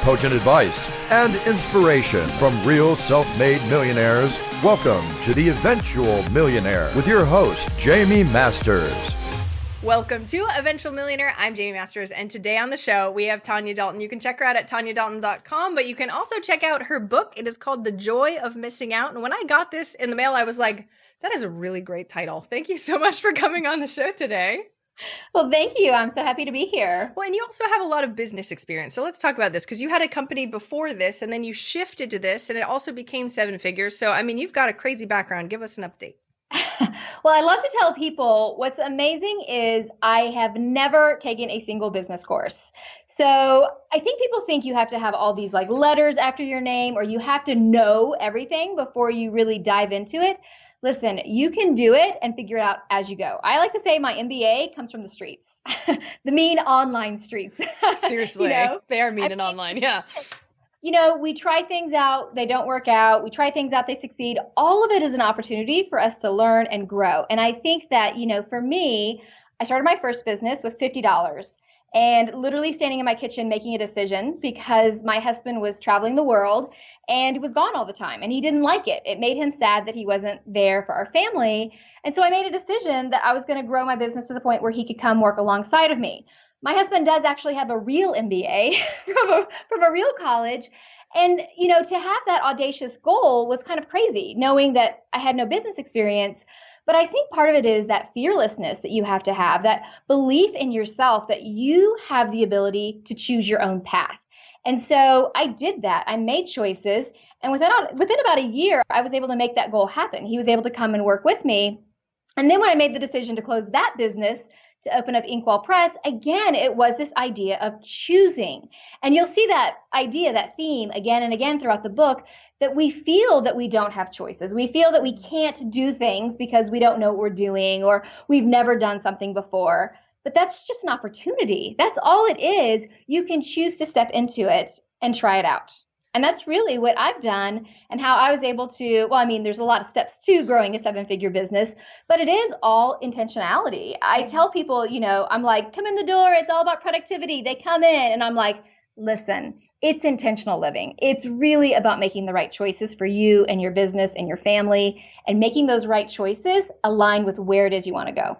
potent advice, and inspiration from real self-made millionaires. Welcome to The Eventual Millionaire with your host, Jaime Masters. Welcome to Eventual Millionaire. I'm Jaime Masters, and today on the show, we have Tonya Dalton. You can check her out at tonyadalton.com, but you can also check out her book. It is called The Joy of Missing Out. And when I got this in the mail, I was like, that is a really great title. Thank you so much for coming on the show today. Well, thank you. I'm so happy to be here. Well, and you also have a lot of business experience. So let's talk about this, because you had a company before this, and then you shifted to this, and it also became seven figures. So, I mean, you've got a crazy background. Give us an update. Well, I love to tell people what's amazing is I have never taken a single business course. So I think people think you have to have all these like letters after your name, or you have to know everything before you really dive into it. Listen, you can do it and figure it out as you go. I like to say my MBA comes from the streets, the mean online streets. Seriously, they are mean and online. Yeah. We try things out, they don't work out. We try things out, they succeed. All of it is an opportunity for us to learn and grow. And I think that, for me, I started my first business with $50 and literally standing in my kitchen making a decision because my husband was traveling the world and was gone all the time. And he didn't like it. It made him sad that he wasn't there for our family. And so I made a decision that I was going to grow my business to the point where he could come work alongside of me. My husband does actually have a real MBA from a real college. And, to have that audacious goal was kind of crazy, knowing that I had no business experience. But I think part of it is that fearlessness that you have to have, that belief in yourself, that you have the ability to choose your own path. And so I did that. I made choices. And within about a year, I was able to make that goal happen. He was able to come and work with me. And then when I made the decision to close that business, to open up Inkwell Press, again, it was this idea of choosing. And you'll see that idea, that theme again and again throughout the book, that we feel that we don't have choices. We feel that we can't do things because we don't know what we're doing or we've never done something before. But that's just an opportunity. That's all it is. You can choose to step into it and try it out. And that's really what I've done and how I was able to, there's a lot of steps to growing a seven-figure business, but it is all intentionality. I tell people, I'm like, come in the door. It's all about productivity. They come in and I'm like, listen, it's intentional living. It's really about making the right choices for you and your business and your family and making those right choices aligned with where it is you want to go.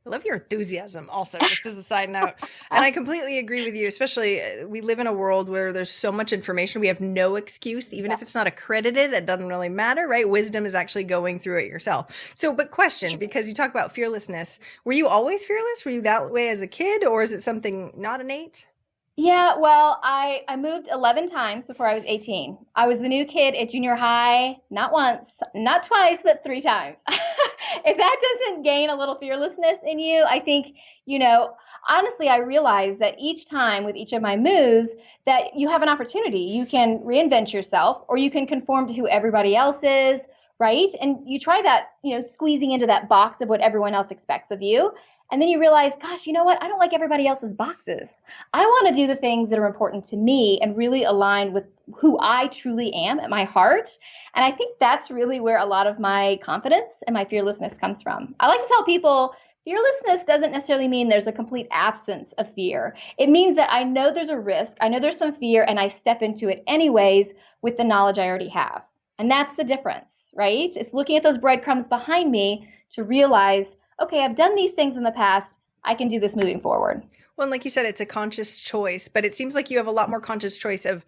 I love your enthusiasm also, just as a side note. And I completely agree with you, especially we live in a world where there's so much information. We have no excuse, even if it's not accredited, it doesn't really matter, right? Wisdom is actually going through it yourself. So, but question, because you talk about fearlessness, were you always fearless? Were you that way as a kid, or is it something not innate? Yeah, well, I moved 11 times before I was 18. I was the new kid at junior high, not once, not twice, but 3 times. If that doesn't gain a little fearlessness in you, I think, honestly, I realized that each time with each of my moves that you have an opportunity. You can reinvent yourself or you can conform to who everybody else is, right? And you try that, squeezing into that box of what everyone else expects of you. And then you realize, gosh, you know what? I don't like everybody else's boxes. I want to do the things that are important to me and really align with who I truly am at my heart. And I think that's really where a lot of my confidence and my fearlessness comes from. I like to tell people fearlessness doesn't necessarily mean there's a complete absence of fear. It means that I know there's a risk, I know there's some fear, and I step into it anyways with the knowledge I already have. And that's the difference, right? It's looking at those breadcrumbs behind me to realize, okay, I've done these things in the past. I can do this moving forward. Well, and like you said, it's a conscious choice, but it seems like you have a lot more conscious choice of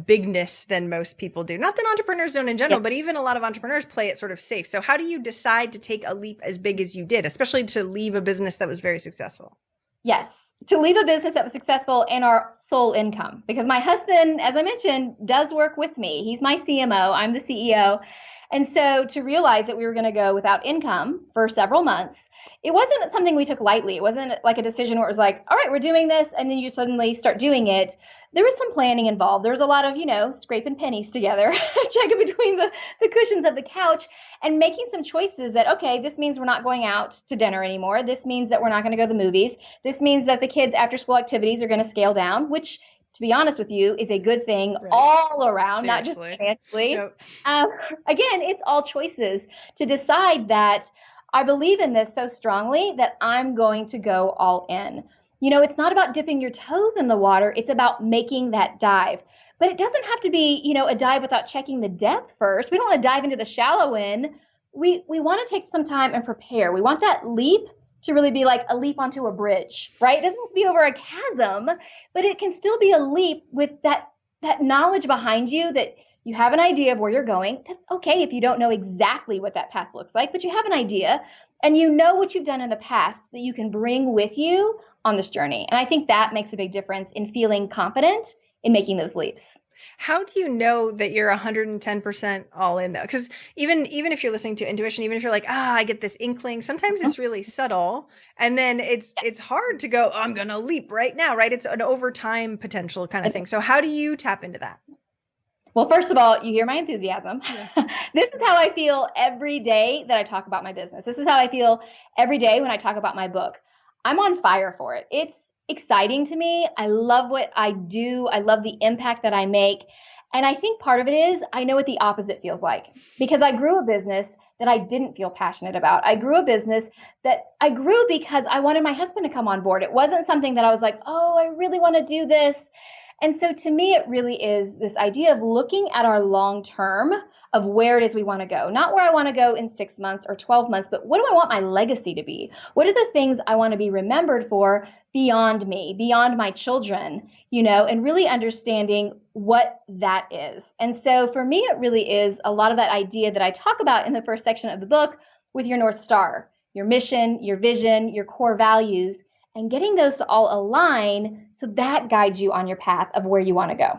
bigness than most people do. Not that entrepreneurs don't in general, but even a lot of entrepreneurs play it sort of safe. So how do you decide to take a leap as big as you did, especially to leave a business that was very successful? Yes, to leave a business that was successful and our sole income. Because my husband, as I mentioned, does work with me. He's my CMO. I'm the CEO. And so to realize that we were going to go without income for several months, it wasn't something we took lightly. It wasn't like a decision where it was like, all right, we're doing this, and then you suddenly start doing it. There was some planning involved. There was a lot of, scraping pennies together, checking between the cushions of the couch and making some choices that, okay, this means we're not going out to dinner anymore. This means that we're not going to go to the movies. This means that the kids' after school activities are going to scale down, which, to be honest with you, is a good thing all around, not just financially. Yep. Again, it's all choices to decide that I believe in this so strongly that I'm going to go all in. It's not about dipping your toes in the water. It's about making that dive. But it doesn't have to be, a dive without checking the depth first. We don't want to dive into the shallow end. We want to take some time and prepare. We want that leap to really be like a leap onto a bridge, right? It doesn't have to be over a chasm, but it can still be a leap with that knowledge behind you that you have an idea of where you're going. That's okay if you don't know exactly what that path looks like, but you have an idea and you know what you've done in the past that you can bring with you on this journey. And I think that makes a big difference in feeling confident in making those leaps. How do you know that you're 110% all in though? Because even if you're listening to intuition, even if you're like, I get this inkling, sometimes it's really subtle. And then it's hard to go, I'm going to leap right now, right? It's an overtime potential kind of thing. So how do you tap into that? Well, first of all, you hear my enthusiasm. Yes. This is how I feel every day that I talk about my business. This is how I feel every day when I talk about my book. I'm on fire for it. It's exciting to me. I love what I do. I love the impact that I make. And I think part of it is I know what the opposite feels like because I grew a business that I didn't feel passionate about. I grew a business that I grew because I wanted my husband to come on board. It wasn't something that I was like, I really want to do this. And so to me, it really is this idea of looking at our long term of where it is we want to go, not where I want to go in 6 months or 12 months, but what do I want my legacy to be? What are the things I want to be remembered for beyond me, beyond my children, and really understanding what that is. And so for me, it really is a lot of that idea that I talk about in the first section of the book with your North Star, your mission, your vision, your core values, and getting those to all align so that guides you on your path of where you want to go.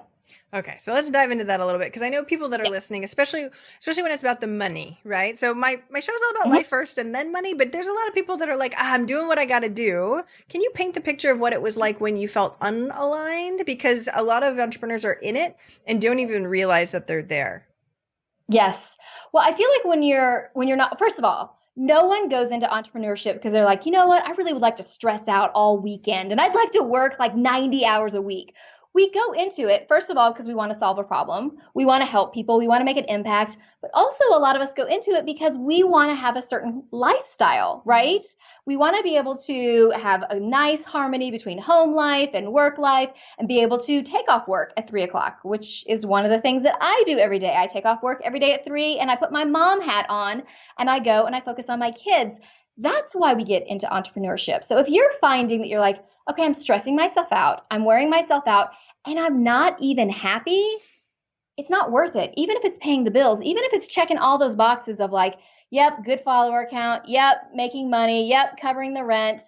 Okay, so let's dive into that a little bit because I know people that are listening, especially when it's about the money, right? So my show's all about life first and then money, but there's a lot of people that are like, I'm doing what I got to do. Can you paint the picture of what it was like when you felt unaligned? Because a lot of entrepreneurs are in it and don't even realize that they're there. Yes. Well, I feel like when you're not, first of all, no one goes into entrepreneurship because they're like, you know what? I really would like to stress out all weekend and I'd like to work like 90 hours a week. We go into it, first of all, because we want to solve a problem. We want to help people. We want to make an impact. But also a lot of us go into it because we want to have a certain lifestyle, right? We want to be able to have a nice harmony between home life and work life and be able to take off work at 3:00, which is one of the things that I do every day. I take off work every day at 3 and I put my mom hat on and I go and I focus on my kids. That's why we get into entrepreneurship. So if you're finding that you're like, okay, I'm stressing myself out, I'm wearing myself out, and I'm not even happy, it's not worth it. Even if it's paying the bills, even if it's checking all those boxes of like, yep, good follower count, yep, making money, yep, covering the rent.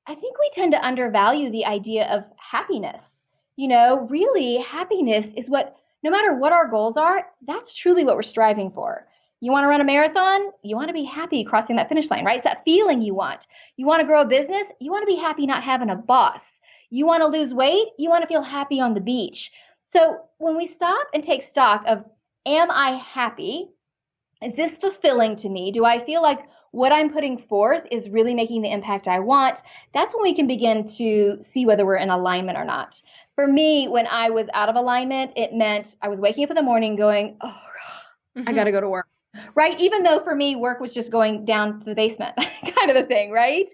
I think we tend to undervalue the idea of happiness. Really happiness is what, no matter what our goals are, that's truly what we're striving for. You want to run a marathon? You want to be happy crossing that finish line, right? It's that feeling you want. You want to grow a business? You want to be happy not having a boss. You want to lose weight? You want to feel happy on the beach. So when we stop and take stock of, am I happy? Is this fulfilling to me? Do I feel like what I'm putting forth is really making the impact I want? That's when we can begin to see whether we're in alignment or not. For me, when I was out of alignment, it meant I was waking up in the morning going, oh, I got to go to work. Right? Even though for me, work was just going down to the basement kind of a thing, right?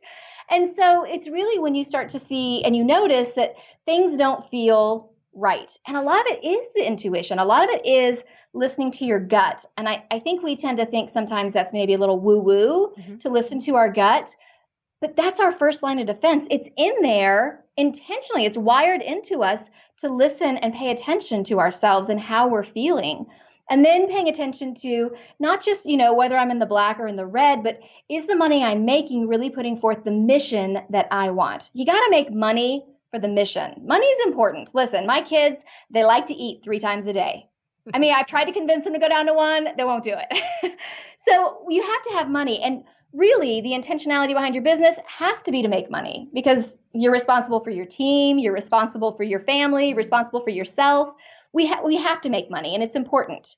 And so it's really when you start to see and you notice that things don't feel right. And a lot of it is the intuition. A lot of it is listening to your gut. And I think we tend to think sometimes that's maybe a little woo-woo to listen to our gut. But that's our first line of defense. It's in there intentionally. It's wired into us to listen and pay attention to ourselves and how we're feeling. And then paying attention to not just, whether I'm in the black or in the red, but is the money I'm making really putting forth the mission that I want? You got to make money for the mission. Money is important. Listen, my kids, they like to eat 3 times a day. I mean, I've tried to convince them to go down to 1. They won't do it. So you have to have money. And really, the intentionality behind your business has to be to make money because you're responsible for your team. You're responsible for your family, responsible for yourself. We have to make money and it's important.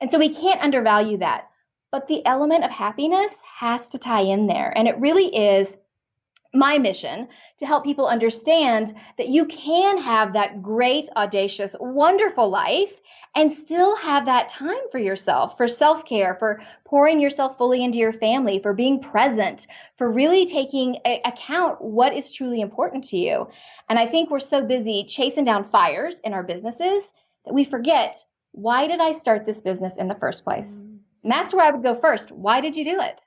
And so we can't undervalue that. But the element of happiness has to tie in there. And it really is my mission to help people understand that you can have that great, audacious, wonderful life and still have that time for yourself, for self-care, for pouring yourself fully into your family, for being present, for really taking account what is truly important to you. And I think we're so busy chasing down fires in our businesses that we forget, why did I start this business in the first place? And that's where I would go first. Why did you do it?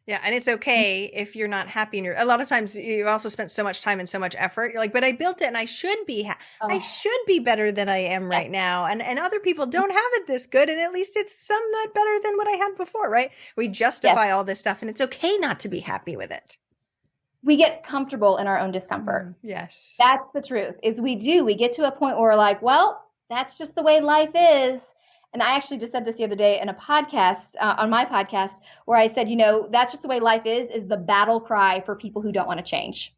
Yeah. And it's okay if you're not happy. A lot of times you also spent so much time and so much effort. You're like, but I built it and I should be, I should be better than I am right now. And other people don't have it this good. And at least it's somewhat better than what I had before, right? We justify all this stuff and it's okay not to be happy with it. We get comfortable in our own discomfort. Yes. That's the truth, is we get to a point where we're like, well, that's just the way life is. And I actually just said this the other day in a podcast, on my podcast, where I said, that's just the way life is the battle cry for people who don't want to change.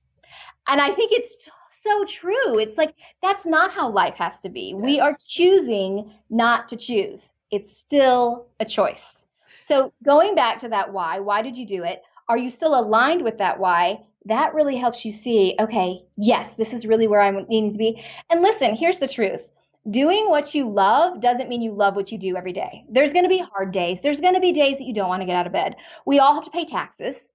And I think it's so true. It's like, that's not how life has to be. Yes. We are choosing not to choose. It's still a choice. So going back to that why did you do it? Are you still aligned with that why? That really helps you see, okay, yes, this is really where I'm needing to be. And listen, here's the truth. Doing what you love doesn't mean you love what you do every day. There's going to be hard days. There's going to be days that you don't want to get out of bed. We all have to pay taxes,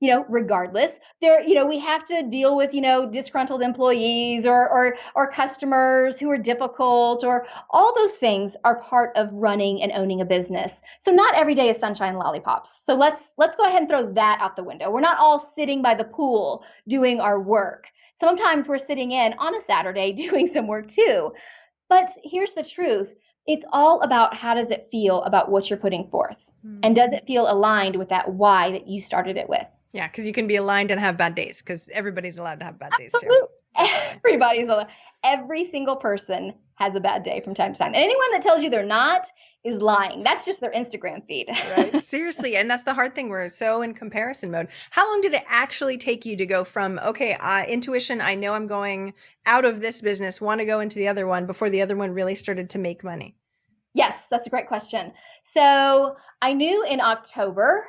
regardless. We have to deal with, disgruntled employees or customers who are difficult, or all those things are part of running and owning a business. So not every day is sunshine and lollipops. So let's go ahead and throw that out the window. We're not all sitting by the pool doing our work. Sometimes we're sitting in on a Saturday doing some work too. But here's the truth. It's all about, how does it feel about what you're putting forth? And does it feel aligned with that why that you started it with? Yeah, because you can be aligned and have bad days, because everybody's allowed to have bad days too. Everybody's allowed. Every single person has a bad day from time to time. And anyone that tells you they're not is lying. That's just their Instagram feed. Right. Seriously. And that's the hard thing. We're so in comparison mode. How long did it actually take you to go from, okay, intuition, I know I'm going out of this business, want to go into the other one, before the other one really started to make money? Yes, that's a great question. So I knew in October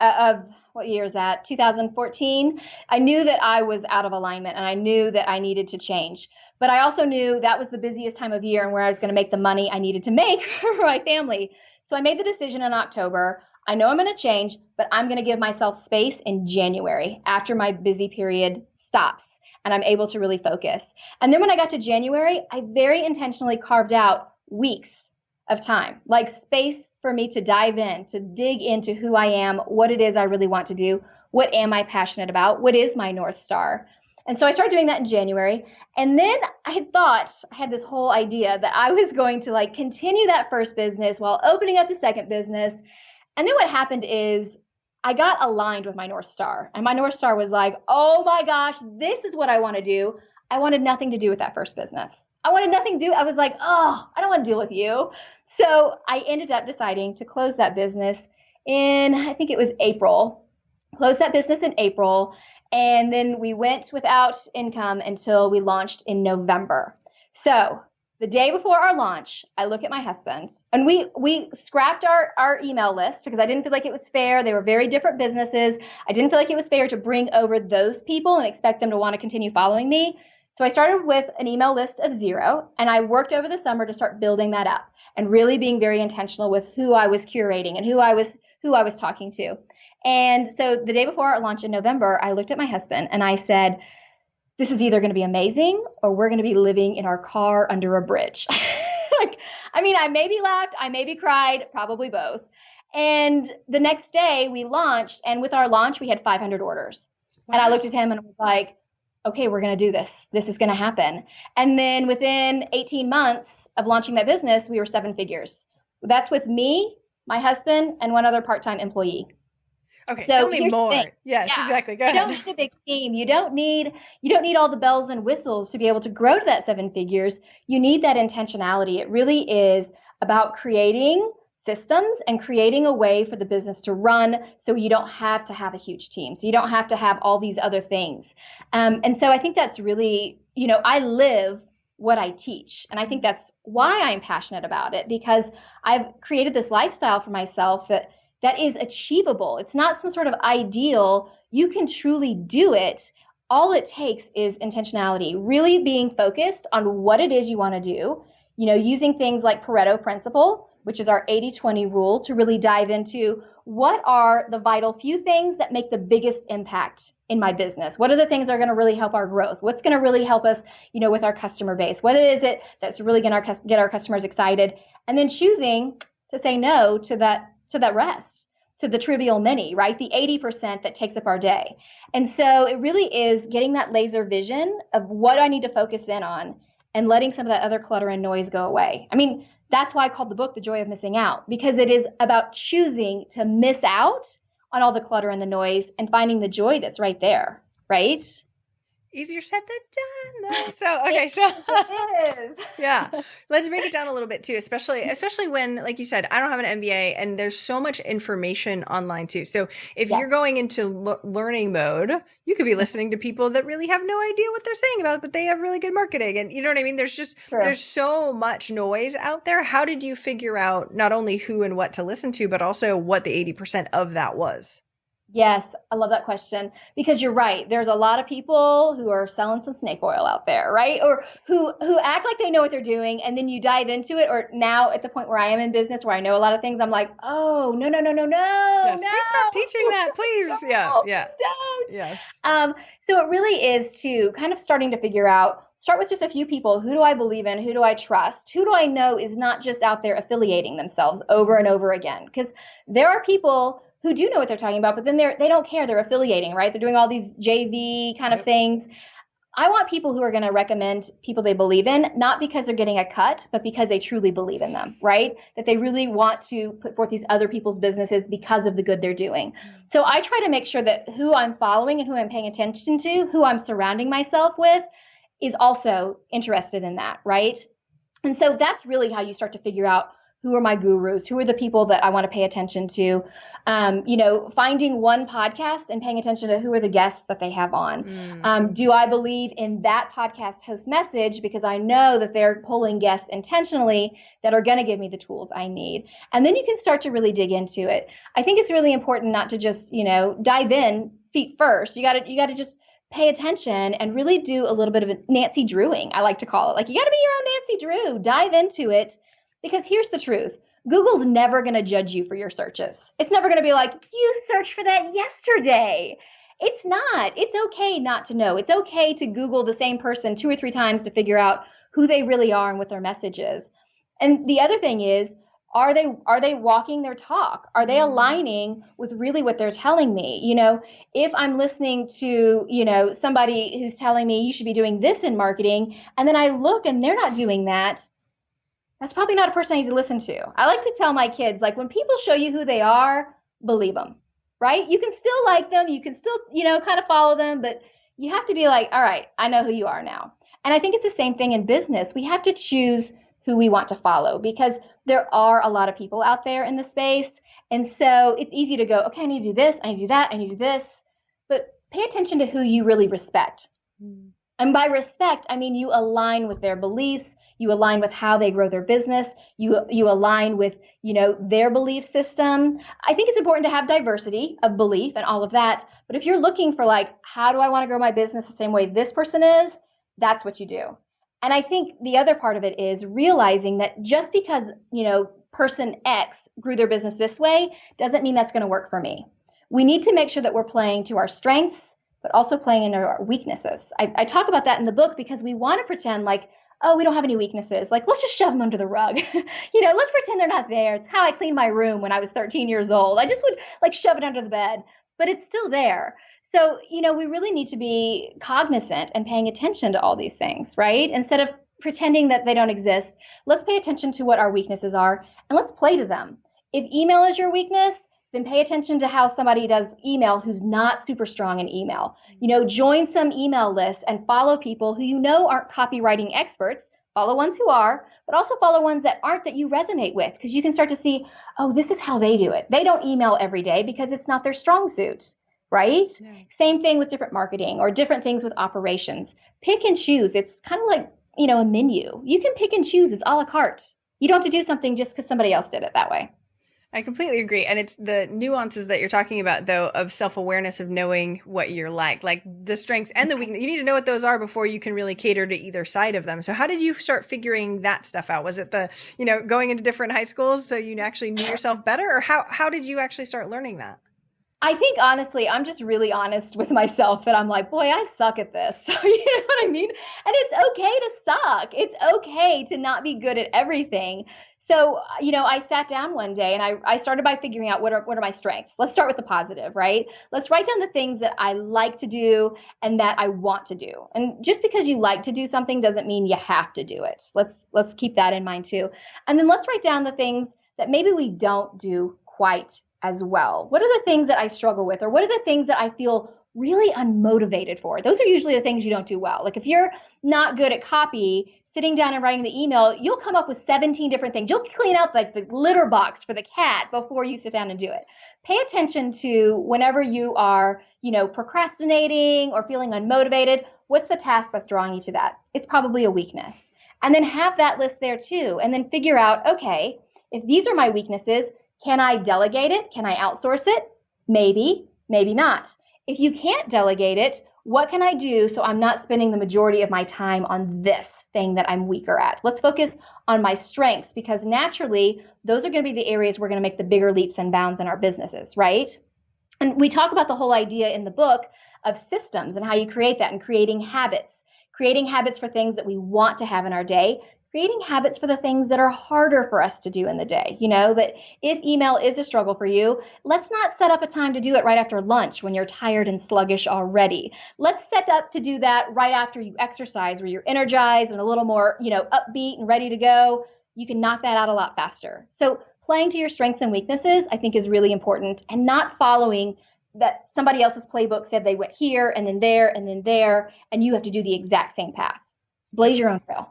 of, what year is that? 2014. I knew that I was out of alignment and I knew that I needed to change. But I also knew that was the busiest time of year and where I was going to make the money I needed to make for my family. So I made the decision in October. I know I'm going to change, but I'm going to give myself space in January after my busy period stops and I'm able to really focus. And then when I got to January, I very intentionally carved out weeks of time, like space for me to dive in, to dig into who I am, what it is I really want to do, what am I passionate about, what is my North Star. And so I started doing that in January. And then I had this whole idea that I was going to continue that first business while opening up the second business. And then what happened is I got aligned with my North Star. And my North Star was like, oh my gosh, this is what I want to do. I wanted nothing to do with that first business. I wanted nothing to do. I was like, oh, I don't want to deal with you. So I ended up deciding to close that business in, I think it was April. Closed that business in April. And then we went without income until we launched in November. So the day before our launch, I look at my husband and we scrapped our email list because I didn't feel like it was fair. They were very different businesses. I didn't feel like it was fair to bring over those people and expect them to want to continue following me. So I started with an email list of 0 and I worked over the summer to start building that up and really being very intentional with who I was curating and who I was talking to. And so the day before our launch in November, I looked at my husband and I said, this is either going to be amazing or we're going to be living in our car under a bridge. I maybe laughed, I maybe cried, probably both. And the next day we launched, and with our launch, we had 500 orders. Wow. And I looked at him and was like, okay, we're going to do this. This is going to happen. And then within 18 months of launching that business, we were 7 figures. That's with me, my husband, and one other part-time employee. Okay, so tell me more. Yes, yeah, exactly. Go ahead. You don't need a big team. You don't need all the bells and whistles to be able to grow to that 7 figures. You need that intentionality. It really is about creating systems and creating a way for the business to run so you don't have to have a huge team. So you don't have to have all these other things. And so I think that's really, I live what I teach. And I think that's why I'm passionate about it, because I've created this lifestyle for myself that is achievable. It's not some sort of ideal. You can truly do it. All it takes is intentionality, really being focused on what it is you want to do, using things like Pareto Principle, which is our 80-20 rule, to really dive into what are the vital few things that make the biggest impact in my business? What are the things that are going to really help our growth? What's going to really help us, with our customer base? What is it that's really going to get our customers excited? And then choosing to say no to that rest, to the trivial many, right? The 80% that takes up our day. And so it really is getting that laser vision of what I need to focus in on and letting some of that other clutter and noise go away. I mean, that's why I called the book The Joy of Missing Out, because it is about choosing to miss out on all the clutter and the noise and finding the joy that's right there, right? Easier said than done, though. So, okay, so it is. Yeah, let's break it down a little bit too, especially when, like you said, I don't have an MBA and there's so much information online too. So if you're going into learning mode, you could be listening to people that really have no idea what they're saying about it, but they have really good marketing. And you know what I mean? There's just, there's so much noise out there. How did you figure out not only who and what to listen to, but also what the 80% of that was? Yes, I love that question, because you're right. There's a lot of people who are selling some snake oil out there, right? Or who act like they know what they're doing, and then you dive into it. Or now at the point where I am in business, where I know a lot of things, I'm like, oh, no. Yes, no. Please stop teaching that, please. No, yeah. Please don't. Yes. So it really is to kind of starting to figure out, start with just a few people. Who do I believe in? Who do I trust? Who do I know is not just out there affiliating themselves over and over again? Because there are people who do know what they're talking about, but then they don't care. They're affiliating, right? They're doing all these JV kind of things. I want people who are going to recommend people they believe in, not because they're getting a cut, but because they truly believe in them, right? That they really want to put forth these other people's businesses because of the good they're doing. So I try to make sure that who I'm following and who I'm paying attention to, who I'm surrounding myself with, is also interested in that, right? And so that's really how you start to figure out who are my gurus, who are the people that I want to pay attention to. Finding one podcast and paying attention to who are the guests that they have on. Do I believe in that podcast host message because I know that they're pulling guests intentionally that are going to give me the tools I need? And then you can start to really dig into it. I think it's really important not to just, dive in feet first. You got to just pay attention and really do a little bit of a Nancy Drewing, I like to call it. Like, you got to be your own Nancy Drew. Dive into it. Because here's the truth. Google's never going to judge you for your searches. It's never going to be like, you searched for that yesterday. It's not. It's okay not to know. It's okay to Google the same person 2 or 3 times to figure out who they really are and what their message is. And the other thing is, are they walking their talk? Are they aligning with really what they're telling me? If I'm listening to, somebody who's telling me you should be doing this in marketing, and then I look and they're not doing that, that's probably not a person I need to listen to. I like to tell my kids, like, when people show you who they are, believe them, right? You can still like them. You can still, kind of follow them, but you have to be like, all right, I know who you are now. And I think it's the same thing in business. We have to choose who we want to follow, because there are a lot of people out there in the space. And so it's easy to go, okay, I need to do this. I need to do that. I need to do this. But pay attention to who you really respect. And by respect, I mean you align with their beliefs. You align with how they grow their business. You align with, their belief system. I think it's important to have diversity of belief and all of that. But if you're looking for, like, how do I want to grow my business the same way this person is, that's what you do. And I think the other part of it is realizing that just because, person X grew their business this way doesn't mean that's going to work for me. We need to make sure that we're playing to our strengths, but also playing into our weaknesses. I talk about that in the book because we want to pretend like, oh, we don't have any weaknesses. Like, let's just shove them under the rug. Let's pretend they're not there. It's how I cleaned my room when I was 13 years old. I just would shove it under the bed, but it's still there. So, we really need to be cognizant and paying attention to all these things, right? Instead of pretending that they don't exist, let's pay attention to what our weaknesses are and let's play to them. If email is your weakness, then pay attention to how somebody does email who's not super strong in email. Join some email lists and follow people who aren't copywriting experts. Follow ones who are, but also follow ones that aren't, that you resonate with, because you can start to see, oh, this is how they do it. They don't email every day because it's not their strong suit, right? Yeah. Same thing with different marketing or different things with operations. Pick and choose. It's kind of like, a menu. You can pick and choose. It's a la carte. You don't have to do something just because somebody else did it that way. I completely agree. And it's the nuances that you're talking about, though, of self-awareness, of knowing what you're like the strengths and the weakness. You need to know what those are before you can really cater to either side of them. So how did you start figuring that stuff out? Was it going into different high schools so you actually knew yourself better? Or how did you actually start learning that? I think honestly, I'm just really honest with myself that I'm like, boy, I suck at this. You know what I mean? And it's okay to suck. It's okay to not be good at everything. So, I sat down one day and I started by figuring out what are my strengths. Let's start with the positive, right? Let's write down the things that I like to do and that I want to do. And just because you like to do something doesn't mean you have to do it. Let's keep that in mind too. And then let's write down the things that maybe we don't do quite as well. What are the things that I struggle with, or what are the things that I feel really unmotivated for? Those are usually the things you don't do well. Like if you're not good at copy, sitting down and writing the email, you'll come up with 17 different things. You'll clean out like the litter box for the cat before you sit down and do it. Pay attention to whenever you are, procrastinating or feeling unmotivated, what's the task that's drawing you to that? It's probably a weakness. And then have that list there too. And then figure out, okay, if these are my weaknesses, can I delegate it? Can I outsource it? Maybe, maybe not. If you can't delegate it, what can I do so I'm not spending the majority of my time on this thing that I'm weaker at? Let's focus on my strengths, because naturally, those are going to be the areas we're going to make the bigger leaps and bounds in our businesses, right? And we talk about the whole idea in the book of systems and how you create that, and creating habits for things that we want to have in our day, creating habits for the things that are harder for us to do in the day. That if email is a struggle for you, let's not set up a time to do it right after lunch when you're tired and sluggish already. Let's set up to do that right after you exercise, where you're energized and a little more, upbeat and ready to go. You can knock that out a lot faster. So playing to your strengths and weaknesses, I think, is really important, and not following that somebody else's playbook said they went here and then there and then there, and you have to do the exact same path. Blaze your own trail.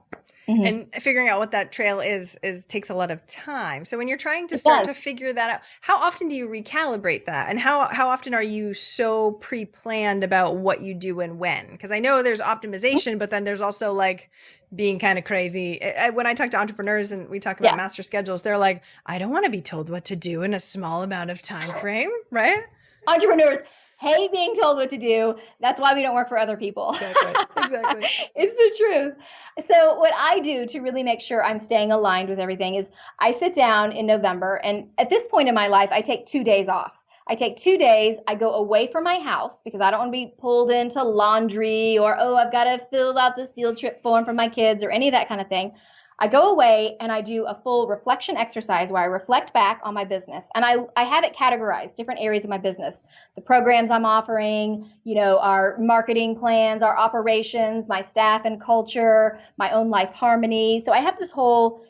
Mm-hmm. And figuring out what that trail is takes a lot of time. So when you're trying to start to figure that out, how often do you recalibrate that? And how often are you so pre-planned about what you do and when? Because I know there's optimization, but then there's also like being kind of crazy. When I talk to entrepreneurs and we talk about master schedules, they're like, I don't want to be told what to do in a small amount of time frame, right? Entrepreneurs hate being told what to do. That's why we don't work for other people. Exactly. It's the truth. So what I do to really make sure I'm staying aligned with everything is I sit down in November, and at this point in my life, I take 2 days off. I take 2 days. I go away from my house because I don't want to be pulled into laundry or, I've got to fill out this field trip form for my kids or any of that kind of thing. I go away and I do a full reflection exercise where I reflect back on my business. And I have it categorized, different areas of my business, the programs I'm offering, our marketing plans, our operations, my staff and culture, my own life harmony. So I have this whole,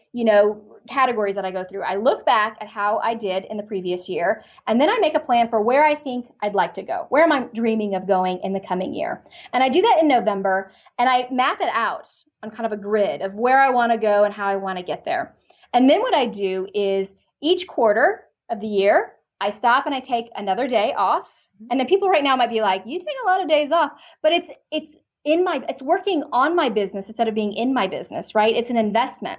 categories that I go through. I look back at how I did in the previous year, and then I make a plan for where I think I'd like to go. Where am I dreaming of going in the coming year? And I do that in November, and I map it out on kind of a grid of where I want to go and how I want to get there. And then what I do is each quarter of the year, I stop and I take another day off. And then people right now might be like, you take a lot of days off, but it's working on my business instead of being in my business, right? It's an investment.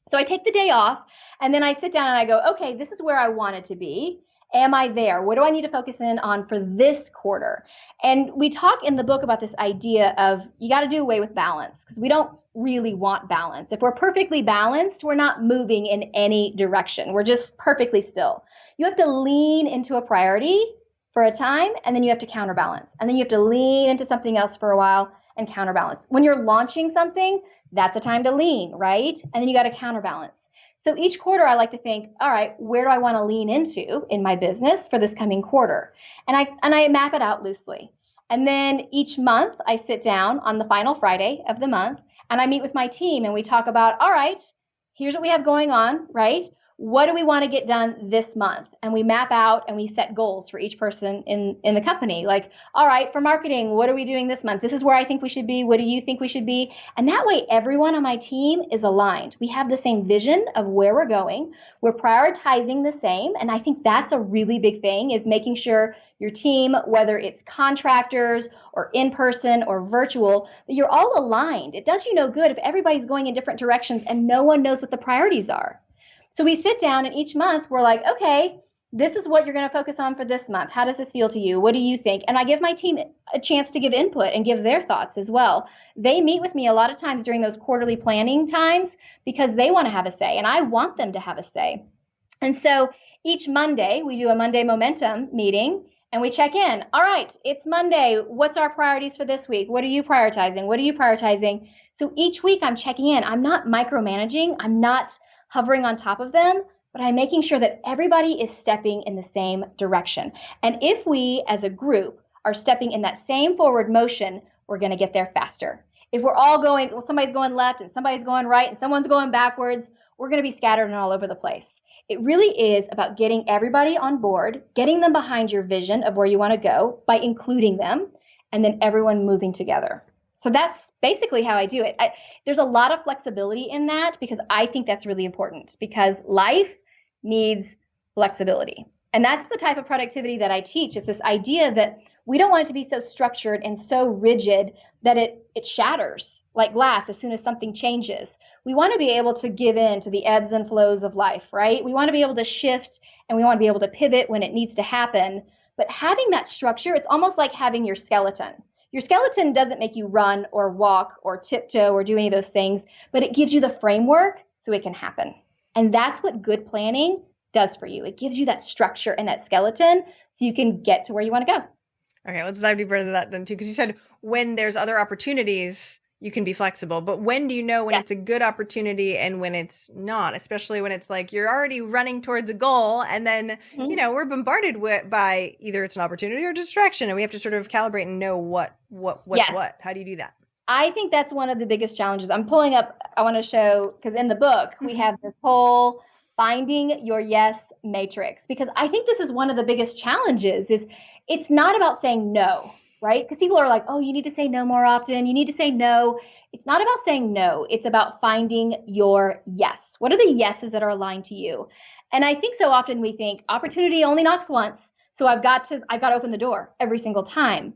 So I take the day off, and then I sit down and I go, okay, this is where I want it to be. Am I there? What do I need to focus in on for this quarter? And we talk in the book about this idea of you got to do away with balance, because we don't really want balance. If we're perfectly balanced, we're not moving in any direction. We're just perfectly still. You have to lean into a priority for a time, and then you have to counterbalance. And then you have to lean into something else for a while and counterbalance. When you're launching something, that's a time to lean, right? And then you got to counterbalance. So each quarter, I like to think, all right, where do I want to lean into in my business for this coming quarter? And I map it out loosely. And then each month, I sit down on the final Friday of the month, and I meet with my team, and we talk about, all right, here's what we have going on, right? What do we want to get done this month? And we map out and we set goals for each person in the company. Like, all right, for marketing, what are we doing this month? This is where I think we should be. What do you think we should be? And that way, everyone on my team is aligned. We have the same vision of where we're going. We're prioritizing the same. And I think that's a really big thing, is making sure your team, whether it's contractors or in-person or virtual, that you're all aligned. It does you no good if everybody's going in different directions and no one knows what the priorities are. So we sit down, and each month we're like, okay, this is what you're going to focus on for this month. How does this feel to you? What do you think? And I give my team a chance to give input and give their thoughts as well. They meet with me a lot of times during those quarterly planning times because they want to have a say, and I want them to have a say. And so each Monday we do a Monday momentum meeting, and we check in. All right, it's Monday. What's our priorities for this week? What are you prioritizing? What are you prioritizing? So each week I'm checking in. I'm not micromanaging. I'm not hovering on top of them, but I'm making sure that everybody is stepping in the same direction. And if we as a group are stepping in that same forward motion, we're going to get there faster. If we're all going, well, somebody's going left and somebody's going right and someone's going backwards, we're going to be scattered and all over the place. It really is about getting everybody on board, getting them behind your vision of where you want to go by including them, and then everyone moving together. So that's basically how I do it. There's a lot of flexibility in that because I think that's really important because life needs flexibility. And that's the type of productivity that I teach. It's this idea that we don't want it to be so structured and so rigid that it shatters like glass as soon as something changes. We want to be able to give in to the ebbs and flows of life, right? We want to be able to shift and we want to be able to pivot when it needs to happen. But having that structure, it's almost like having your skeleton. Your skeleton doesn't make you run or walk or tiptoe or do any of those things, but it gives you the framework so it can happen. And that's what good planning does for you. It gives you that structure and that skeleton so you can get to where you want to go. Okay, let's dive deeper into that then too, because you said when there's other opportunities, you can be flexible. But when do you know when it's a good opportunity and when it's not, especially when it's like you're already running towards a goal and then, you know, we're bombarded by either it's an opportunity or distraction and we have to sort of calibrate and know what's what. How do you do that? I think that's one of the biggest challenges. I'm pulling up, I want to show, because in the book, we have this whole finding your yes matrix, because I think this is one of the biggest challenges is it's not about saying no, right? Because people are like, oh, you need to say no more often. You need to say no. It's not about saying no. It's about finding your yes. What are the yeses that are aligned to you? And I think so often we think opportunity only knocks once. So I've got to open the door every single time.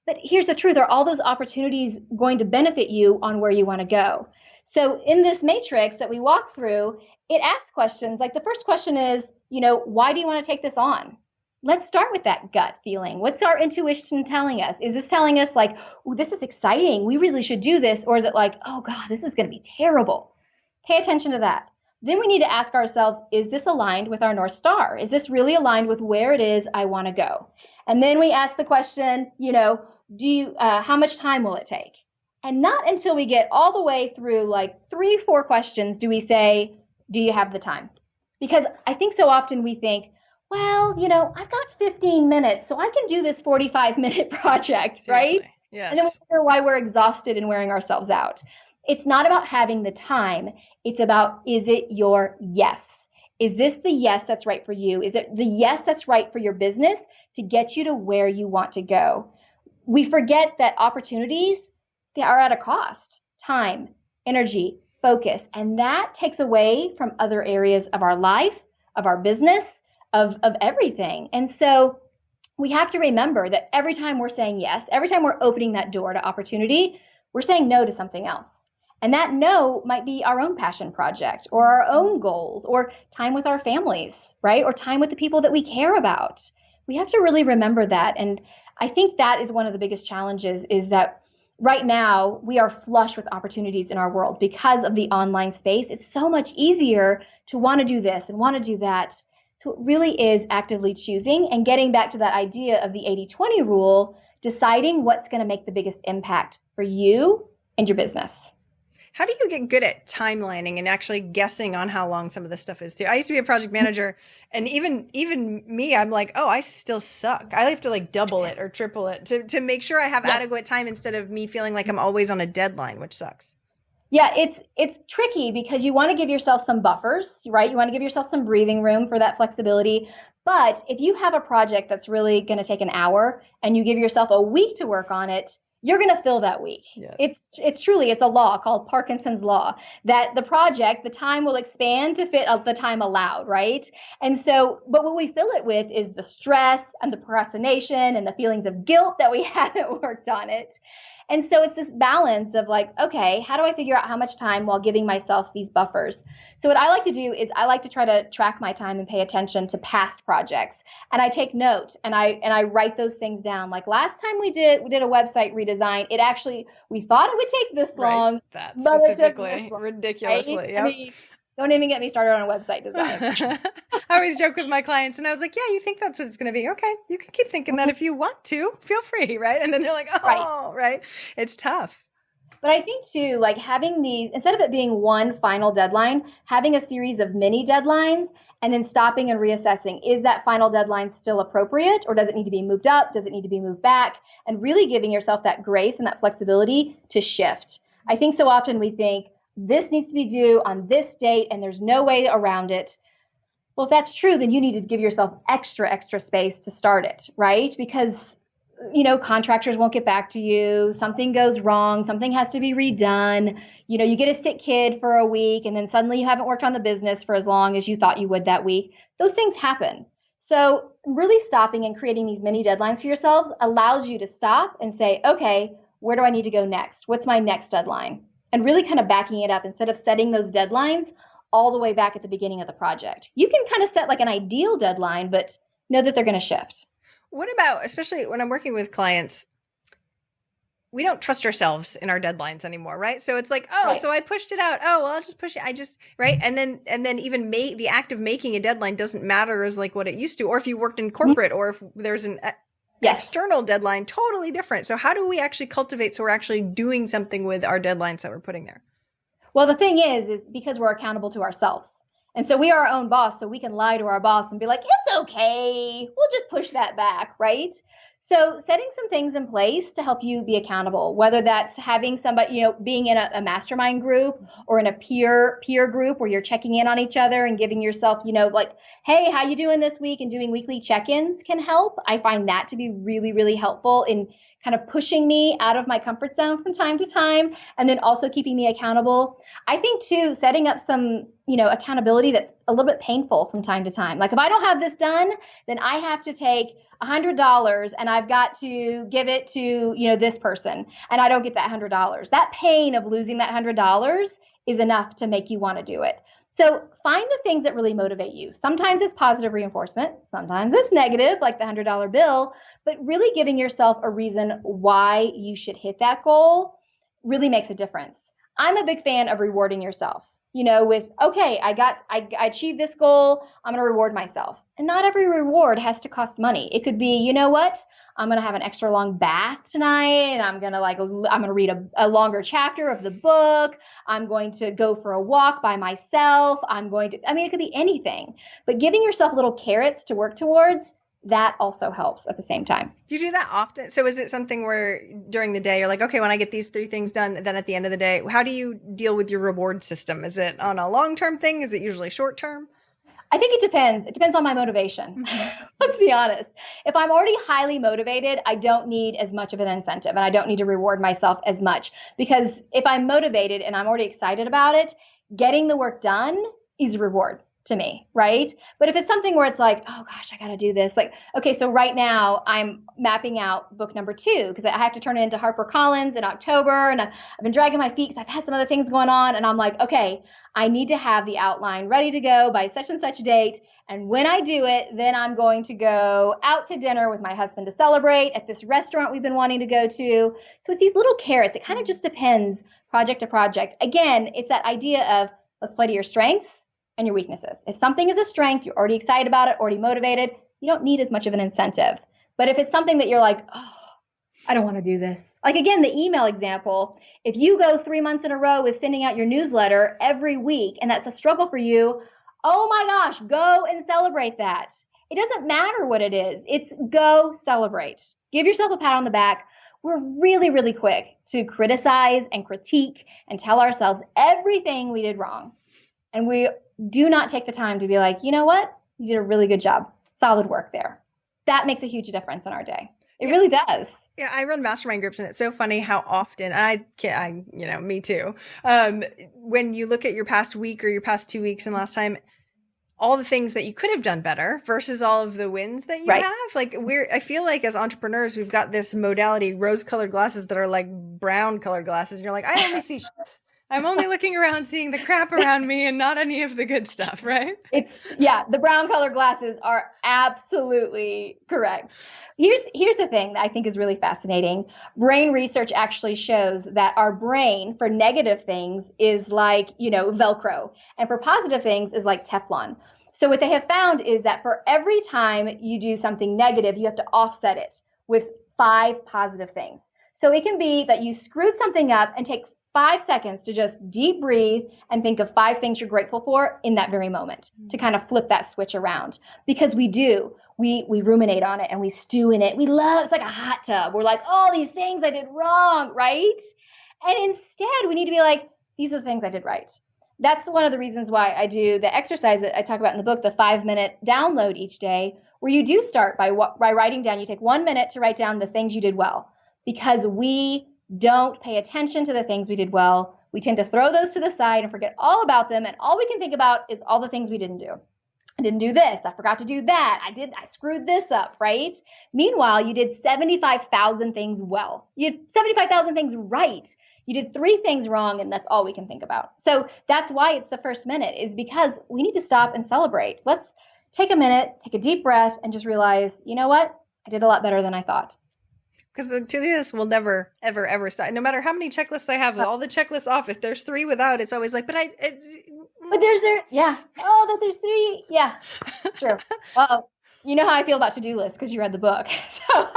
But here's the truth. Are all those opportunities going to benefit you on where you want to go? So in this matrix that we walk through, it asks questions. Like the first question is, you know, why do you want to take this on? Let's start with that gut feeling. What's our intuition telling us? Is this telling us like, oh, this is exciting, we really should do this? Or is it like, oh God, this is going to be terrible? Pay attention to that. Then we need to ask ourselves, is this aligned with our North Star? Is this really aligned with where it is I want to go? And then we ask the question, you know, how much time will it take? And not until we get all the way through like 3-4 questions do we say, do you have the time? Because I think so often we think, well, you know, I've got 15 minutes, so I can do this 45-minute project, Seriously. right? Yes. And then we wonder why we're exhausted and wearing ourselves out. It's not about having the time. It's about, is it your yes? Is this the yes that's right for you? Is it the yes that's right for your business to get you to where you want to go? We forget that opportunities, they are at a cost. Time, energy, focus. And that takes away from other areas of our life, of our business, of everything. And so we have to remember that every time we're saying yes, every time we're opening that door to opportunity, we're saying no to something else. And that no might be our own passion project or our own goals or time with our families, right? Or time with the people that we care about. We have to really remember that. And I think that is one of the biggest challenges is that right now we are flush with opportunities in our world because of the online space. It's so much easier to want to do this and want to do that. So it really is actively choosing and getting back to that idea of the 80-20 rule, deciding what's going to make the biggest impact for you and your business. How do you get good at timelining and actually guessing on how long some of this stuff is too? I used to be a project manager and even me, I'm like, oh, I still suck. I have to like double it or triple it to make sure I have adequate time instead of me feeling like I'm always on a deadline, which sucks. Yeah, it's tricky because you want to give yourself some buffers, right? You want to give yourself some breathing room for that flexibility. But if you have a project that's really going to take an hour and you give yourself a week to work on it, you're going to fill that week. Yes. It's truly a law called Parkinsons Law that the time will expand to fit the time allowed, right? And so, but what we fill it with is the stress and the procrastination and the feelings of guilt that we haven't worked on it. And so it's this balance of like, okay, how do I figure out how much time while giving myself these buffers? So what I like to do is I like to try to track my time and pay attention to past projects. And I take notes and I write those things down. Like last time we did a website redesign, we thought it would take this long. That specifically, ridiculously. Right? Yep. I mean, Don't even get me started on a website design. I always joke with my clients and I was like, yeah, you think that's what it's going to be. Okay. You can keep thinking that if you want to, feel free. Right. And then they're like, oh, right. It's tough. But I think too, like having these, instead of it being one final deadline, having a series of mini deadlines and then stopping and reassessing, is that final deadline still appropriate, or does it need to be moved up? Does it need to be moved back? And really giving yourself that grace and that flexibility to shift. I think so often we think this needs to be due on this date and there's no way around it. Well, if that's true, then you need to give yourself extra space to start it, right? Because contractors won't get back to you. Something goes wrong. Something has to be redone. You get a sick kid for a week and then suddenly you haven't worked on the business for as long as you thought you would that week. Those things happen. So really stopping and creating these mini deadlines for yourselves allows you to stop and say, okay, where do I need to go next? What's my next deadline? And really kind of backing it up instead of setting those deadlines all the way back at the beginning of the project. You can kind of set like an ideal deadline, but know that they're going to shift. What about, especially when I'm working with clients, we don't trust ourselves in our deadlines anymore, right? So it's like, oh, right. So I pushed it out. Oh, well, I'll just push it. Right. And then even the act of making a deadline doesn't matter as like what it used to, or if you worked in corporate, or if there's an external deadline, totally different. So how do we actually cultivate so we're actually doing something with our deadlines that we're putting there? Well, the thing is because we're accountable to ourselves. And so we are our own boss, so we can lie to our boss and be like, it's okay, we'll just push that back, right? So setting some things in place to help you be accountable, whether that's having somebody, being in a mastermind group or in a peer group where you're checking in on each other and giving yourself, like, hey, how you doing this week? And doing weekly check-ins can help. I find that to be really, really helpful in kind of pushing me out of my comfort zone from time to time, and then also keeping me accountable. I think too, setting up some, accountability that's a little bit painful from time to time. Like if I don't have this done, then I have to take $100 and I've got to give it to, this person, and I don't get that $100. That pain of losing that $100 is enough to make you want to do it. So find the things that really motivate you. Sometimes it's positive reinforcement. Sometimes it's negative, like the $100 bill, but really giving yourself a reason why you should hit that goal really makes a difference. I'm a big fan of rewarding yourself, with, okay, I achieved this goal. I'm going to reward myself. And not every reward has to cost money. It could be, I'm going to have an extra long bath tonight, and I'm going to read a longer chapter of the book. I'm going to go for a walk by myself. It could be anything, but giving yourself little carrots to work towards, that also helps at the same time. Do you do that often? So is it something where during the day you're like, okay, when I get these 3 things done, then at the end of the day, how do you deal with your reward system? Is it on a long-term thing? Is it usually short-term? I think it depends. It depends on my motivation. Let's be honest. If I'm already highly motivated, I don't need as much of an incentive, and I don't need to reward myself as much, because if I'm motivated and I'm already excited about it, getting the work done is a reward to me, right? But if it's something where it's like, oh gosh, I got to do this. Like, okay, so right now I'm mapping out book number 2 because I have to turn it into HarperCollins in October, and I've been dragging my feet because I've had some other things going on, and I'm like, okay, I need to have the outline ready to go by such and such date. And when I do it, then I'm going to go out to dinner with my husband to celebrate at this restaurant we've been wanting to go to. So it's these little carrots. It kind of just depends project to project. Again, it's that idea of let's play to your strengths and your weaknesses. If something is a strength, you're already excited about it, already motivated, you don't need as much of an incentive. But if it's something that you're like, oh, I don't want to do this. Like again, the email example, if you go 3 months in a row with sending out your newsletter every week, and that's a struggle for you, oh my gosh, go and celebrate that. It doesn't matter what it is. It's go celebrate. Give yourself a pat on the back. We're really, really quick to criticize and critique and tell ourselves everything we did wrong. And we do not take the time to be like, you know what? You did a really good job. Solid work there. That makes a huge difference in our day. It really does. Yeah, I run mastermind groups, and it's so funny how often me too. When you look at your past week or your past 2 weeks and last time, all the things that you could have done better versus all of the wins that you have. Like I feel like as entrepreneurs, we've got this modality, rose-colored glasses that are like brown-colored glasses. And you're like, I only see shit. I'm only looking around, seeing the crap around me and not any of the good stuff, right? The brown color glasses are absolutely correct. Here's the thing that I think is really fascinating. Brain research actually shows that our brain for negative things is like, Velcro, and for positive things is like Teflon. So what they have found is that for every time you do something negative, you have to offset it with 5 positive things. So it can be that you screwed something up and take 5 seconds to just deep breathe and think of 5 things you're grateful for in that very moment to kind of flip that switch around. Because we ruminate on it and we stew in it. It's like a hot tub. We're like, all these things I did wrong, right? And instead we need to be like, these are the things I did right. That's one of the reasons why I do the exercise that I talk about in the book, the 5-minute download each day, where you do start by writing down. You take 1 minute to write down the things you did well, because we don't pay attention to the things we did well. We tend to throw those to the side and forget all about them. And all we can think about is all the things we didn't do. I didn't do this. I forgot to do that. I screwed this up, right? Meanwhile, you did 75,000 things well. You did 75,000 things right. You did 3 things wrong, and that's all we can think about. So that's why it's the first minute, is because we need to stop and celebrate. Let's take a minute, take a deep breath, and just realize, you know what? I did a lot better than I thought. Because the Tonyas will never, ever, ever stop. No matter how many checklists I have, with all the checklists off, if there's 3 without, it's always like, but there's yeah. Oh, that there's 3. Yeah, true. Well, you know how I feel about to-do lists because you read the book. So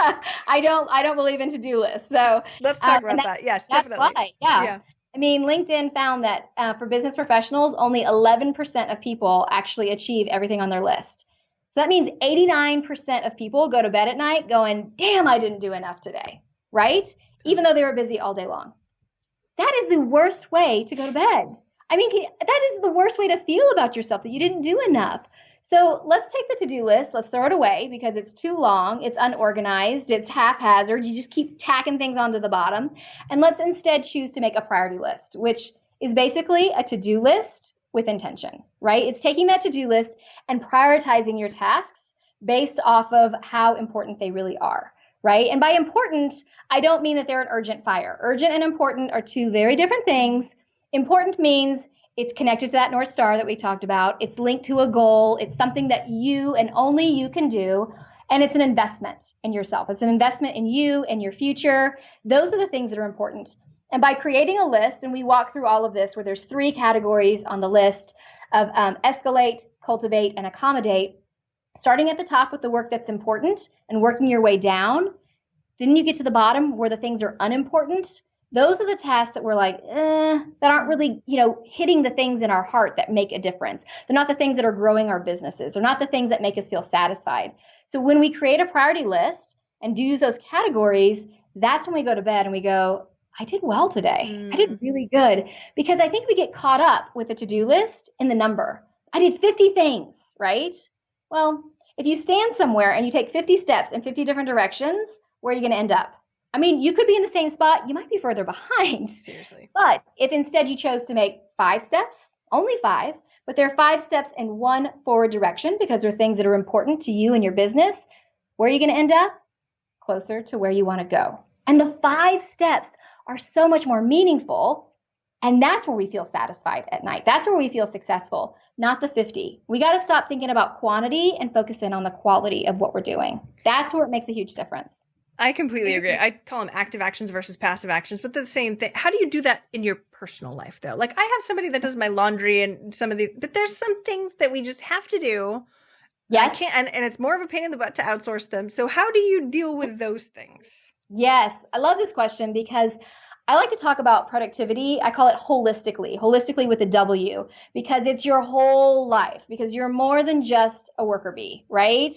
I don't believe in to-do lists. So let's talk about that. Yes, that's definitely. Why. Yeah. I mean, LinkedIn found that for business professionals, only 11% of people actually achieve everything on their list. So that means 89% of people go to bed at night going, damn, I didn't do enough today, right? Even though they were busy all day long. That is the worst way to go to bed. I mean, that is the worst way to feel about yourself, that you didn't do enough. So let's take the to-do list. Let's throw it away because it's too long. It's unorganized. It's haphazard. You just keep tacking things onto the bottom. And let's instead choose to make a priority list, which is basically a to-do list with intention, right? It's taking that to-do list and prioritizing your tasks based off of how important they really are, right? And by important, I don't mean that they're an urgent fire. Urgent and important are 2 very different things. Important means it's connected to that North Star that we talked about. It's linked to a goal. It's something that you and only you can do. And it's an investment in yourself. It's an investment in you and your future. Those are the things that are important. And by creating a list, and we walk through all of this where there's 3 categories on the list of escalate, cultivate, and accommodate, starting at the top with the work that's important and working your way down. Then you get to the bottom where the things are unimportant. Those are the tasks that we're like, that aren't really, hitting the things in our heart that make a difference. They're not the things that are growing our businesses. They're not the things that make us feel satisfied. So when we create a priority list and do use those categories, that's when we go to bed and we go, I did well today. I did really good. Because I think we get caught up with a to-do list in the number. I did 50 things, right? Well, if you stand somewhere and you take 50 steps in 50 different directions, where are you going to end up? I mean, you could be in the same spot. You might be further behind. Seriously. But if instead you chose to make 5 steps, only 5, but there are 5 steps in one forward direction because they're things that are important to you and your business, where are you going to end up? Closer to where you want to go. And the 5 steps are so much more meaningful. And that's where we feel satisfied at night. That's where we feel successful, not the 50. We got to stop thinking about quantity and focus in on the quality of what we're doing. That's where it makes a huge difference. I completely agree. I call them active actions versus passive actions, but they're the same thing. How do you do that in your personal life, though? Like, I have somebody that does my laundry and but there's some things that we just have to do. Yes. I can't, and it's more of a pain in the butt to outsource them. So how do you deal with those things? Yes. I love this question because I like to talk about productivity. I call it holistically with a W, because it's your whole life, because you're more than just a worker bee, right?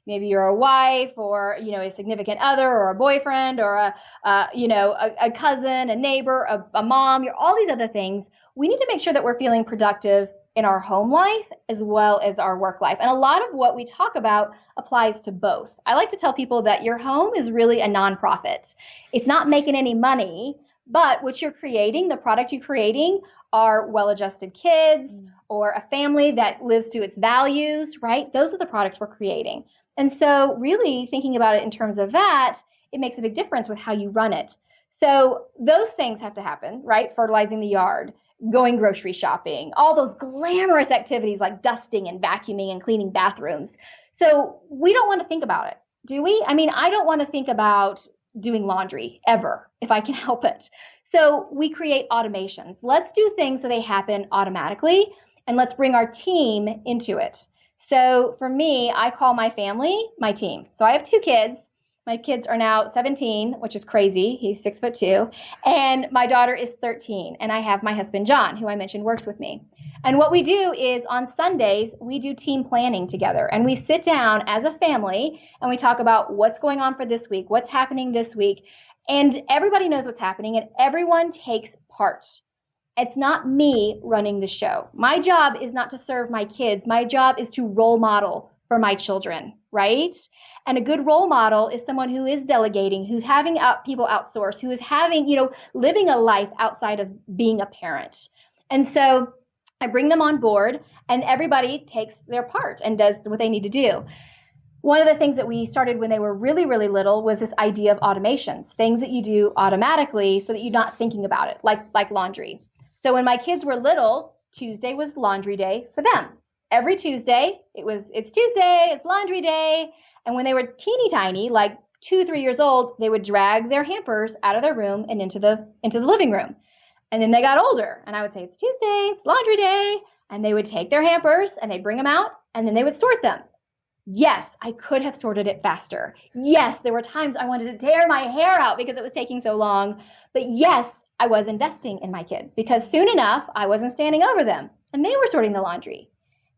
Maybe you're a wife or, a significant other or a boyfriend or a cousin, a neighbor, a mom, all these other things. We need to make sure that we're feeling productive in our home life as well as our work life. And a lot of what we talk about applies to both. I like to tell people that your home is really a nonprofit. It's not making any money, but what you're creating, the product you're creating, are well-adjusted kids or a family that lives to its values, right? Those are the products we're creating. And so really thinking about it in terms of that, it makes a big difference with how you run it. So those things have to happen, right? Fertilizing the yard, going grocery shopping, all those glamorous activities like dusting and vacuuming and cleaning bathrooms. So we don't want to think about it, do we? I mean, I don't want to think about doing laundry ever if I can help it. So we create automations. Let's do things so they happen automatically, and let's bring our team into it. So for me, I call my family my team. So I have 2 kids. My kids are now 17, which is crazy. He's 6'2", and my daughter is 13. And I have my husband, John, who I mentioned works with me. And what we do is on Sundays, we do team planning together, and we sit down as a family and we talk about what's going on for this week, what's happening this week. And everybody knows what's happening and everyone takes part. It's not me running the show. My job is not to serve my kids. My job is to role model for my children, right? And a good role model is someone who is delegating, who's having people outsource, who is having, living a life outside of being a parent. And so I bring them on board and everybody takes their part and does what they need to do. One of the things that we started when they were really, really little was this idea of automations, things that you do automatically so that you're not thinking about it, like laundry. So when my kids were little, Tuesday was laundry day for them. Every Tuesday, it's Tuesday, it's laundry day. And when they were teeny tiny, like 2-3 years old, they would drag their hampers out of their room and into the living room. And then they got older and I would say, it's Tuesday, it's laundry day. And they would take their hampers and they'd bring them out and then they would sort them. Yes, I could have sorted it faster. Yes, there were times I wanted to tear my hair out because it was taking so long. But yes, I was investing in my kids because soon enough, I wasn't standing over them and they were sorting the laundry.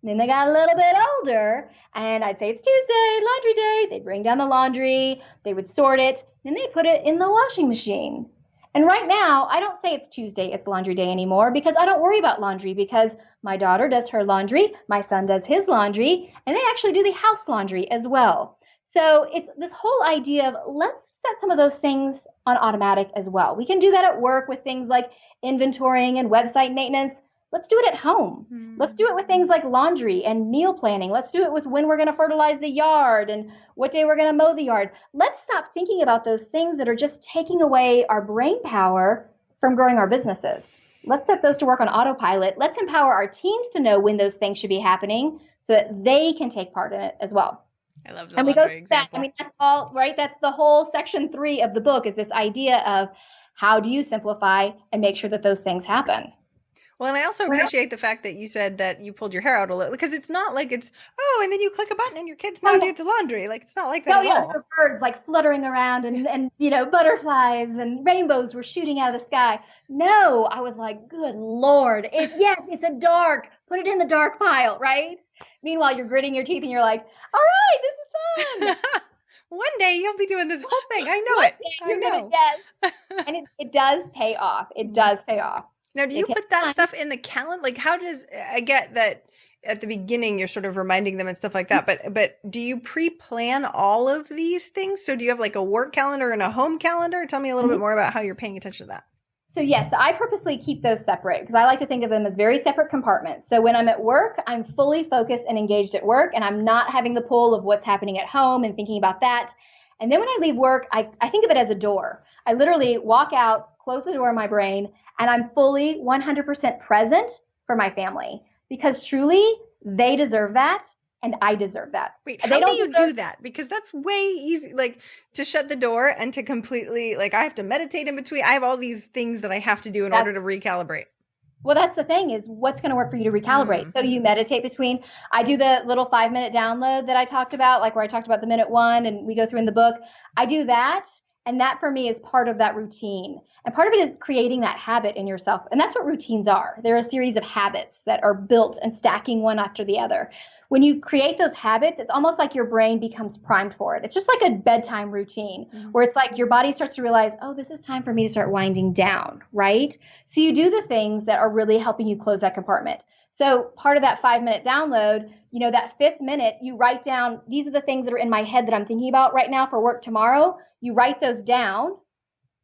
And then they got a little bit older and I'd say, it's Tuesday, laundry day. They'd bring down the laundry, they would sort it, then they'd put it in the washing machine. And right now, I don't say it's Tuesday, it's laundry day anymore because I don't worry about laundry because my daughter does her laundry, my son does his laundry, and they actually do the house laundry as well. So it's this whole idea of let's set some of those things on automatic as well. We can do that at work with things like inventorying and website maintenance. Let's do it at home. Let's do it with things like laundry and meal planning. Let's do it with when we're going to fertilize the yard and what day we're going to mow the yard. Let's stop thinking about those things that are just taking away our brain power from growing our businesses. Let's set those to work on autopilot. Let's empower our teams to know when those things should be happening so that they can take part in it as well. I love the and we go laundry example. that. I mean, that's all, right? That's the whole section 3 of the book is this idea of how do you simplify and make sure that those things happen. Well, and I also appreciate the fact that you said that you pulled your hair out a little because it's not like it's, and then you click a button and your kids now do the laundry. Like, it's not like that at all. There were birds like fluttering around and butterflies and rainbows were shooting out of the sky. No, I was like, good Lord. It's a dark. Put it in the dark pile, right? Meanwhile, you're gritting your teeth and you're like, all right, this is fun. One day you'll be doing this whole thing. I know it. I know. Yes. And it does pay off. It does pay off. Now, do you put that stuff in the calendar? Like, I get that at the beginning you're sort of reminding them and stuff like that, but do you pre-plan all of these things? So do you have like a work calendar and a home calendar? Tell me a little bit more about how you're paying attention to that. So yes, I purposely keep those separate because I like to think of them as very separate compartments. So when I'm at work, I'm fully focused and engaged at work, and I'm not having the pull of what's happening at home and thinking about that. And then when I leave work, I think of it as a door. I literally walk out, close the door in my brain, and I'm fully 100% present for my family because truly they deserve that and I deserve that. Wait, how do you do that? Because that's way easy, like to shut the door and to completely, like I have to meditate in between. I have all these things that I have to do in order to recalibrate. Well, that's the thing is what's going to work for you to recalibrate. So you meditate between, I do the little 5-minute download that I talked about, like where I talked about the minute one and we go through in the book. I do that. And that for me is part of that routine. And part of it is creating that habit in yourself. And that's what routines are. They're a series of habits that are built and stacking one after the other. When you create those habits, it's almost like your brain becomes primed for it. It's just like a bedtime routine where it's like your body starts to realize, oh, this is time for me to start winding down, right? So you do the things that are really helping you close that compartment. So part of that 5-minute download, that 5th minute, you write down, these are the things that are in my head that I'm thinking about right now for work tomorrow. You write those down.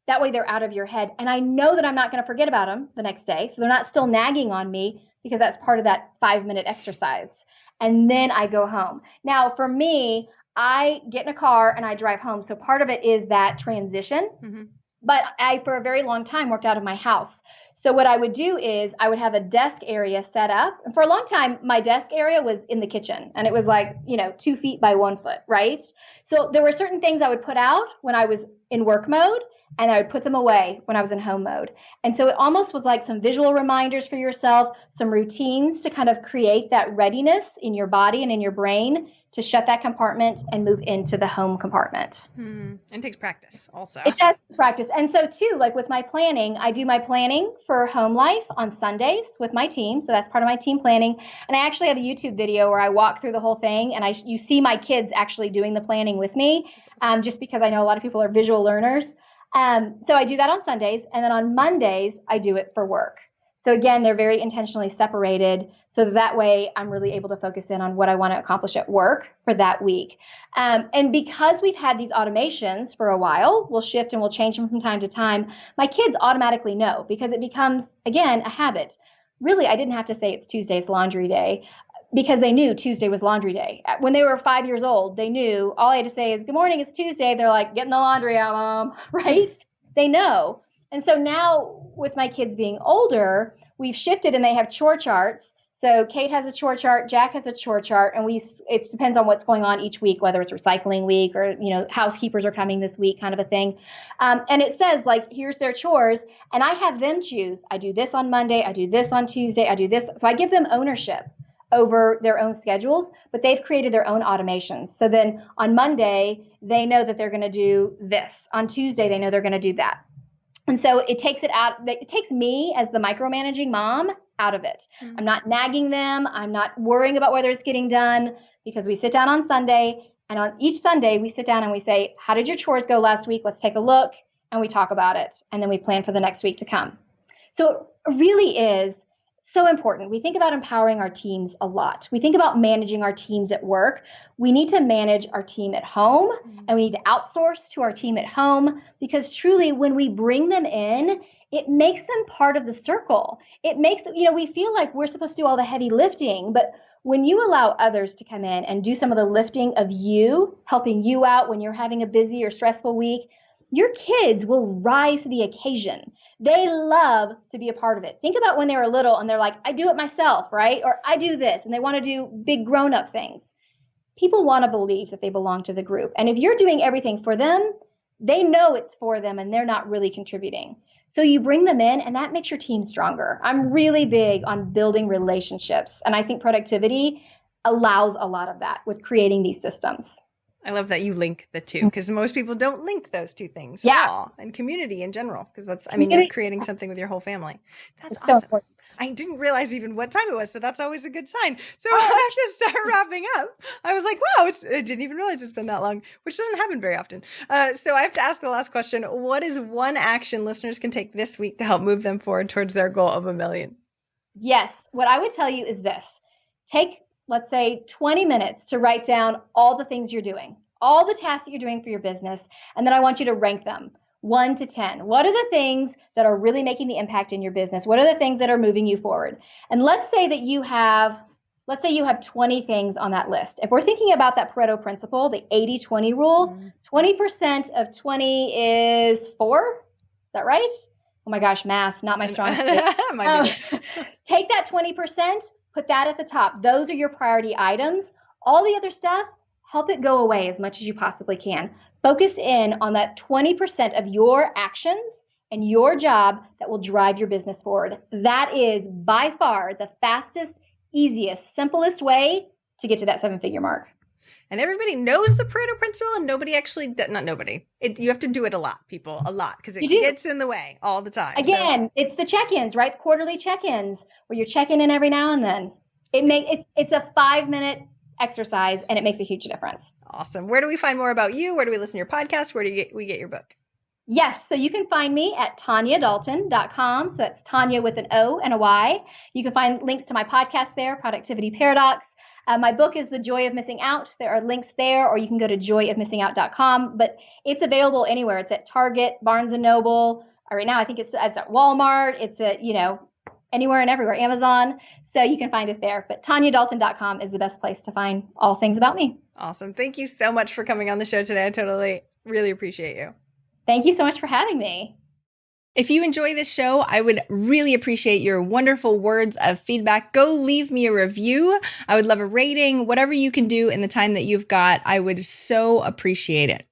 That way they're out of your head. And I know that I'm not going to forget about them the next day. So they're not still nagging on me because that's part of that 5-minute exercise. And then I go home. Now, for me, I get in a car and I drive home. So part of it is that transition. But I, for a very long time, worked out of my house. So what I would do is I would have a desk area set up. And for a long time, my desk area was in the kitchen, and it was like, 2 feet by 1 foot, right? So there were certain things I would put out when I was in work mode, and I would put them away when I was in home mode. And so it almost was like some visual reminders for yourself, some routines to kind of create that readiness in your body and in your brain to shut that compartment and move into the home compartment. And it takes practice also. It does practice. And so too, like with my planning, I do my planning for home life on Sundays with my team. So that's part of my team planning. And I actually have a YouTube video where I walk through the whole thing, and you see my kids actually doing the planning with me, just because I know a lot of people are visual learners. So I do that on Sundays. And then on Mondays, I do it for work. So again, they're very intentionally separated, so that way I'm really able to focus in on what I want to accomplish at work for that week. And because we've had these automations for a while, we'll shift and we'll change them from time to time. My kids automatically know, because it becomes, again, a habit. Really, I didn't have to say it's Tuesday's laundry day, because they knew Tuesday was laundry day. When they were 5 years old, they knew all I had to say is, "Good morning, it's Tuesday." They're like, "Getting the laundry out, Mom," right? They know. And so now with my kids being older, we've shifted and they have chore charts. So Kate has a chore chart, Jack has a chore chart, and it depends on what's going on each week, whether it's recycling week or, housekeepers are coming this week kind of a thing. And it says, like, here's their chores, and I have them choose. I do this on Monday, I do this on Tuesday, I do this. So I give them ownership over their own schedules, but they've created their own automations. So then on Monday, they know that they're going to do this. On Tuesday, they know they're going to do that. And so it takes it out. It takes me as the micromanaging mom out of it. Mm-hmm. I'm not nagging them. I'm not worrying about whether it's getting done, because we sit down on Sunday, and on each Sunday we sit down and we say, "How did your chores go last week? Let's take a look." And we talk about it. And then we plan for the next week to come. So it really is so important. We think about empowering our teams a lot. We think about managing our teams at work. We need to manage our team at home, and we need to outsource to our team at home, because truly when we bring them in, it makes them part of the circle. It makes, we feel like we're supposed to do all the heavy lifting, but when you allow others to come in and do some of the lifting of you, helping you out when you're having a busy or stressful week, your kids will rise to the occasion. They love to be a part of it. Think about when they were little and they're like, "I do it myself," right? Or "I do this," and they want to do big grown-up things. People want to believe that they belong to the group. And if you're doing everything for them, they know it's for them and they're not really contributing. So you bring them in, and that makes your team stronger. I'm really big on building relationships, and I think productivity allows a lot of that with creating these systems. I love that you link the two, because most people don't link those two things at all, and community in general, because you're creating something with your whole family. That's awesome. So I didn't realize even what time it was, so that's always a good sign. So I have to start wrapping up. I was like, wow, I didn't even realize it's been that long, which doesn't happen very often. So I have to ask the last question. What is one action listeners can take this week to help move them forward towards their goal of 1 million? Yes. What I would tell you is this. Take, let's say, 20 minutes to write down all the things you're doing, all the tasks that you're doing for your business. And then I want you to rank them 1 to 10. What are the things that are really making the impact in your business? What are the things that are moving you forward? And let's say you have 20 things on that list. If we're thinking about that Pareto Principle, the 80-20 rule, 20% of 20 is 4. Is that right? Oh my gosh, math, not my strong suit. Take that 20%, put that at the top. Those are your priority items. All the other stuff, help it go away as much as you possibly can. Focus in on that 20% of your actions and your job that will drive your business forward. That is by far the fastest, easiest, simplest way to get to that 7-figure mark. And everybody knows the Pareto Principle, and nobody actually, not nobody. You have to do it a lot, people, a lot, because it gets in the way all the time. Again, it's the check-ins, right? Quarterly check-ins where you're checking in every now and then. It's a 5-minute exercise, and it makes a huge difference. Awesome. Where do we find more about you? Where do we listen to your podcast? Where do we get your book? Yes. So you can find me at TonyaDalton.com. So that's Tonya with an O and a Y. You can find links to my podcast there, Productivity Paradox. My book is The Joy of Missing Out. There are links there, or you can go to joyofmissingout.com, but it's available anywhere. It's at Target, Barnes & Noble. Right now, I think it's at Walmart. It's at, anywhere and everywhere, Amazon. So you can find it there. But TonyaDalton.com is the best place to find all things about me. Awesome. Thank you so much for coming on the show today. I totally, really appreciate you. Thank you so much for having me. If you enjoy this show, I would really appreciate your wonderful words of feedback. Go leave me a review. I would love a rating, whatever you can do in the time that you've got. I would so appreciate it.